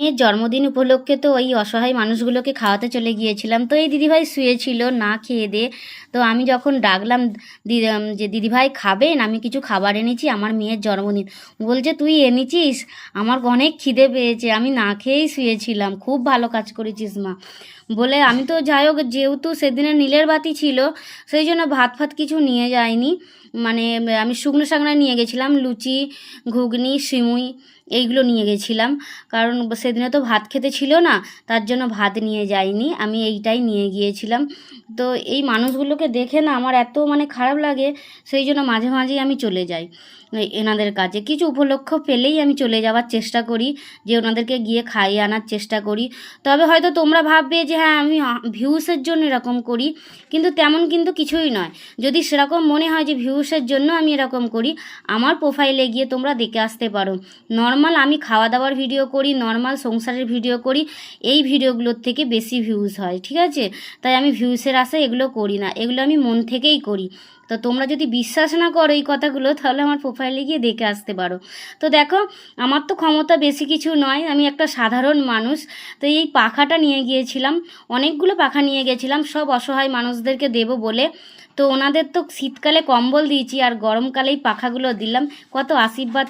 এর জন্মদিন উপলক্ষে তো ওই অসহায় মানুষগুলোকে খাওয়াতে চলে গিয়েছিলাম। তো এই দিদিভাই শুয়েছিল না খেয়ে দেয়ে। তো আমি যখন ডাকলাম যে দিদিভাই খাবেন? আমি কিছু খাবার এনেছি, আমার মেয়ের জন্মদিন। বলছে, তুই এনেছিস? আমার অনেক খিদে পেয়েছে, আমি না খেয়েই শুয়েছিলাম। খুব ভালো কাজ করেছিস মা। বলে আমি তো যাই হোক, যেহেতু সেদিনে নীলের বাতি ছিল, সেই জন্য ভাত ফাত কিছু নিয়ে যাইনি। মানে আমি শুকনো শাকনা নিয়ে গেছিলাম, লুচি, ঘুগনি, সিমুই এইগুলো নিয়ে গেছিলাম। কারণ সেদিনে তো ভাত খেতে ছিল না, তার জন্য ভাত নিয়ে যাইনি, আমি এইটাই নিয়ে গিয়েছিলাম। তো এই মানুষগুলোকে দেখে না আমার এত মানে খারাপ লাগে, সেই জন্য মাঝে মাঝেই আমি চলে যাই এনাদের কাছে। কিছু উপলক্ষ পেলেই আমি চলে যাওয়ার চেষ্টা করি, যে ওনাদেরকে গিয়ে খাইয়ে আনার চেষ্টা করি। তবে হয়তো তোমরা ভাববে যে হ্যাঁ আমি ভিউসের জন্য এরকম করি, কিন্তু তেমন কিন্তু কিছুই নয়। যদি সেরকম মনে হয় যে ভিউসের জন্য আমি এরকম করি, আমার প্রোফাইলে গিয়ে তোমরা দেখে আসতে পারো। নর্মাল আমি খাওয়া দাওয়ার ভিডিও করি, নর্মাল সংসারের ভিডিও করি, এই ভিডিওগুলোর থেকে বেশি ভিউজ হয়, ঠিক আছে? তাই আমি ভিউসের আশায় এগুলো করি না, এগুলো আমি মন থেকেই করি। তো তোমরা যদি বিশ্বাস না করো এই কথাগুলো, তাহলে আমার প্রোফাইলে গিয়ে দেখে আসতে পারো। তো দেখো, আমার তো ক্ষমতা বেশি কিছু নয়, আমি একটা সাধারণ মানুষ। তো এই পাখাটা নিয়ে গিয়েছিলাম, অনেকগুলো পাখা নিয়ে গেছিলাম, সব অসহায় মানুষদেরকে দেবো বলে। তো ওনাদের তো শীতকালে কম্বল দিয়েছি, আর গরমকালেই পাখাগুলো দিলাম। কত আশীর্বাদ